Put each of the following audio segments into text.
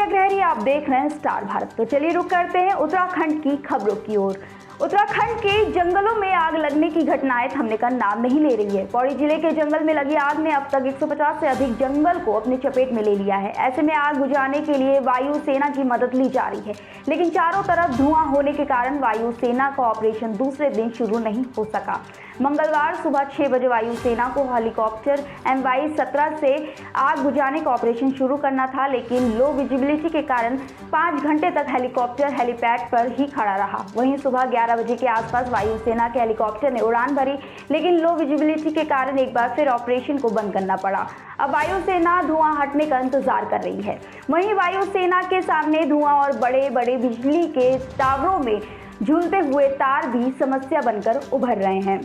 अग्रहरी, आप देख रहे हैं स्टार भारत। तो चलिए रुक करते हैं उत्तराखंड की खबरों की ओर। उत्तराखंड के जंगलों में आग लगने की घटनाएं थमने का नाम नहीं ले रही है। पौड़ी जिले के जंगल में लगी आग ने अब तक 150 से अधिक जंगल को अपनी चपेट में ले लिया है। ऐसे में आग बुझाने के लिए वायुसेना की मदद ली जा रही है, लेकिन चारों तरफ धुआं होने के कारण वायुसेना का ऑपरेशन दूसरे दिन शुरू नहीं हो सका। मंगलवार सुबह 6 बजे वायुसेना को हेलीकॉप्टर MY-17 से आग बुझाने का ऑपरेशन शुरू करना था, लेकिन लो विजिबिलिटी के कारण 5 घंटे तक हेलीकॉप्टर हेलीपैड पर ही खड़ा रहा। वहीं सुबह 11 बजे के आसपास वायुसेना के हेलीकॉप्टर ने उड़ान भरी, लेकिन लो विजिबिलिटी के कारण एक बार फिर ऑपरेशन को बंद करना पड़ा। अब वायुसेना धुआं हटने का इंतजार कर रही है। वहीं वायुसेना के सामने धुआं और बड़े बड़े बिजली के टावरों में झूलते हुए तार भी समस्या बनकर उभर रहे हैं।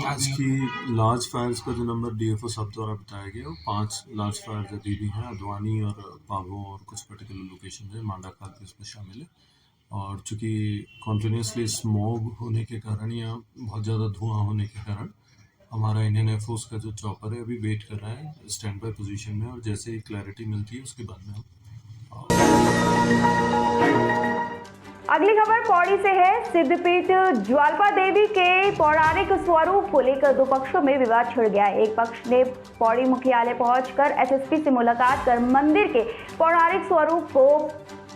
आज की लार्ज फायर्स का जो नंबर DFO साहब द्वारा बताया गया, वो 5 लार्ज फायर अभी भी हैं। अद्वानी और पाबो और कुछ पर्टिकुलर लोकेशन है, मांडाखाल भी उसमें शामिल है। और चूँकि कॉन्टिन्यूसली स्मॉग होने के कारण या बहुत ज़्यादा धुआं होने के कारण हमारा इंडियन एयरफोर्स का जो चॉपर है अभी वेट कर रहा है स्टैंड बाय पोजीशन में, और जैसे ही क्लैरिटी मिलती है उसके बाद में हम अगली खबर पौड़ी से है। सिद्धपीठ ज्वाल्पा देवी के पौराणिक स्वरूप को लेकर दो पक्षों में विवाद छिड़ गया है। एक पक्ष ने पौड़ी मुख्यालय पहुंचकर SSP से मुलाकात कर मंदिर के पौराणिक स्वरूप को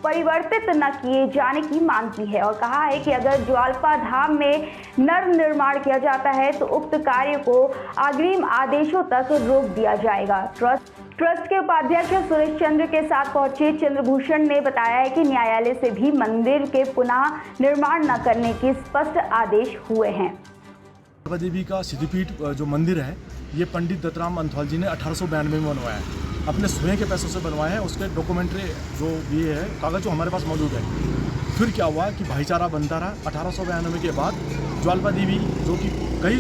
परिवर्तित न किए जाने की मांग की है और कहा है कि अगर ज्वाल्पा धाम में नवनिर्माण किया जाता है तो उक्त कार्य को अग्रिम आदेशों तक रोक दिया जाएगा। ट्रस्ट के उपाध्यक्ष सुरेश चंद्र के साथ पहुंचे चंद्रभूषण ने बताया है कि न्यायालय से भी मंदिर के पुनः निर्माण न करने के स्पष्ट आदेश हुए हैं। देवी का सिद्धपीठ जो मंदिर है, ये पंडित दत्तराम अंथवाल जी ने 1892 में बनवाया है। अपने स्वयं के पैसों से बनवाए हैं। उसके डॉक्यूमेंट्री जो भी है, कागज जो हमारे पास मौजूद है। फिर क्या हुआ कि भाईचारा बनता रहा। 1892 के बाद ज्वाल्पा देवी, जो कि कई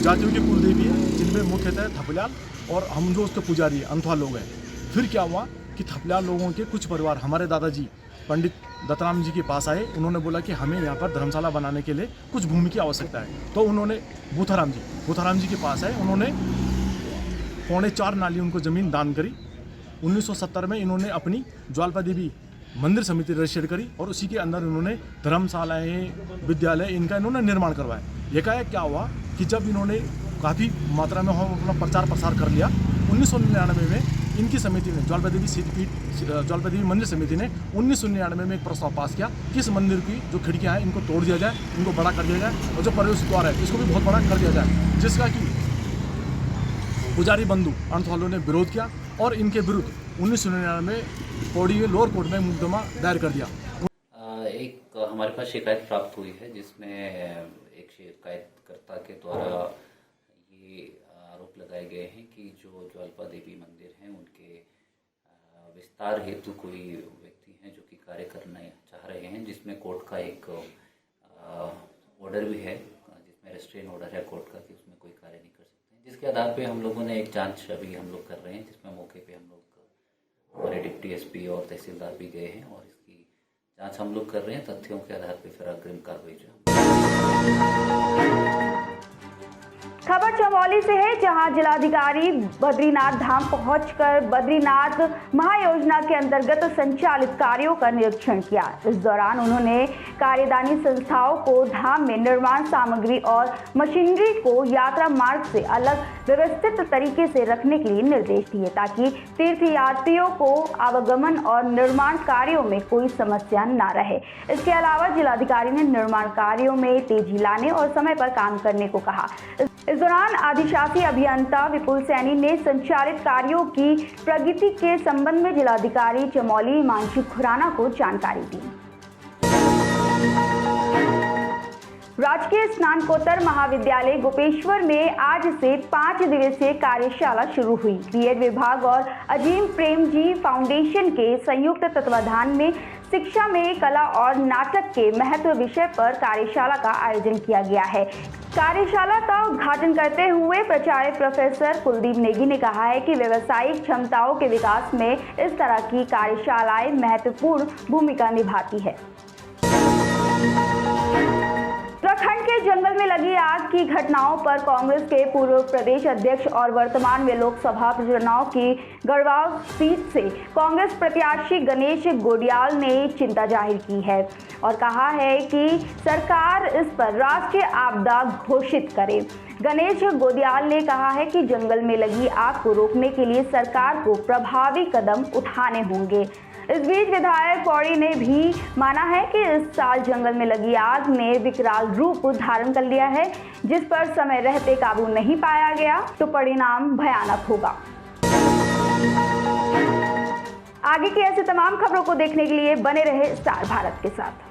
जातियों की कुल देवी है, जिनमें मुख्यतः थपलियाल और हम जो उसके पुजारी अंथवाल लोग हैं। फिर क्या हुआ कि थपलियाल लोगों के कुछ परिवार हमारे दादाजी पंडित दत्तराम जी के पास आए। उन्होंने बोला कि हमें यहाँ पर धर्मशाला बनाने के लिए कुछ भूमि की आवश्यकता है। तो उन्होंने बूथाराम जी के पास आए। उन्होंने 4.25 नाली उनको ज़मीन दान करी। 1970 में इन्होंने अपनी ज्वाल्पा देवी मंदिर समिति रजिस्टर करी और उसी के अंदर इन्होंने धर्मशालाएँ, विद्यालय इनका इन्होंने निर्माण करवाया। ये क्या हुआ कि जब इन्होंने काफ़ी मात्रा में अपना प्रचार प्रसार कर लिया, 1999 में इनकी समिति ने ज्वाल्पा देवी मंदिर समिति ने 1999 में एक प्रस्ताव पास किया कि इस मंदिर की जो खिड़कियाँ हैं इनको तोड़ दिया जाए, इनको बड़ा कर दिया जाए, और जो प्रवेश द्वार है इसको भी बहुत बड़ा कर दिया जाए, जिसका कि पुजारी बंधु अंथवालों ने विरोध किया और इनके विरुद्ध 1999 में पौड़ी के लोअर कोर्ट में मुकदमा दायर कर दिया। एक हमारे पास शिकायत प्राप्त हुई है, जिसमें एक शिकायतकर्ता के द्वारा ये आरोप लगाए गए हैं कि जो ज्वाल्पा देवी मंदिर हैं उनके विस्तार हेतु कोई व्यक्ति हैं जो कि कार्य करना चाह रहे हैं, जिसमें कोर्ट का एक ऑर्डर भी है, जिसमें रेस्ट्रेन ऑर्डर है कोर्ट का कि उसमें कोई कार्य नहीं कर सकते हैं। जिसके आधार पे हम लोगों ने एक जांच अभी हम लोग कर रहे हैं, जिसमें मौके पे हम लोग हमारे डिप्टी SP और तहसीलदार भी गए हैं और इसकी जांच हम लोग कर रहे हैं। तथ्यों के आधार पे फिर अग्रिम कार्रवाई जो खबर चमोली से है, जहां जिलाधिकारी बद्रीनाथ धाम पहुंचकर बद्रीनाथ महायोजना के अंतर्गत संचालित कार्यों का निरीक्षण किया। इस दौरान उन्होंने कार्यदानी संस्थाओं को धाम में निर्माण सामग्री और मशीनरी को यात्रा मार्ग से अलग व्यवस्थित तरीके से रखने के लिए निर्देश दिए, ताकि तीर्थयात्रियों को आवागमन और निर्माण कार्यों में कोई समस्या न रहे। इसके अलावा जिलाधिकारी ने निर्माण कार्यों में तेजी लाने और समय पर काम करने को कहा। इस दौरान अधिशासी अभियंता विपुल सैनी ने संचालित कार्यों की प्रगति के संबंध में जिलाधिकारी चमोली हिमांशु खुराना को जानकारी दी। राजकीय स्नातकोत्तर महाविद्यालय गोपेश्वर में आज से 5 दिवसीय कार्यशाला शुरू हुई। बीएड विभाग और अजीम प्रेम जी फाउंडेशन के संयुक्त तत्वाधान में शिक्षा में कला और नाटक के महत्व विषय पर कार्यशाला का आयोजन किया गया है। कार्यशाला का उद्घाटन करते हुए प्राचार्य प्रोफेसर कुलदीप नेगी ने कहा है कि व्यावसायिक क्षमताओं के विकास में इस तरह की कार्यशालाएं महत्वपूर्ण भूमिका निभाती है। उत्तराखंड के जंगल में लगी आग की घटनाओं पर कांग्रेस के पूर्व प्रदेश अध्यक्ष और वर्तमान में लोकसभा चुनाव की गढ़वाल सीट से कांग्रेस प्रत्याशी गणेश गोडियाल ने चिंता जाहिर की है और कहा है कि सरकार इस पर राष्ट्रीय आपदा घोषित करे। गणेश गोडियाल ने कहा है कि जंगल में लगी आग को रोकने के लिए सरकार को प्रभावी कदम उठाने होंगे। इस बीच विधायक पौड़ी ने भी माना है कि इस साल जंगल में लगी आग ने विकराल रूप धारण कर लिया है, जिस पर समय रहते काबू नहीं पाया गया तो परिणाम भयानक होगा। आगे की ऐसी तमाम खबरों को देखने के लिए बने रहे स्टार भारत के साथ।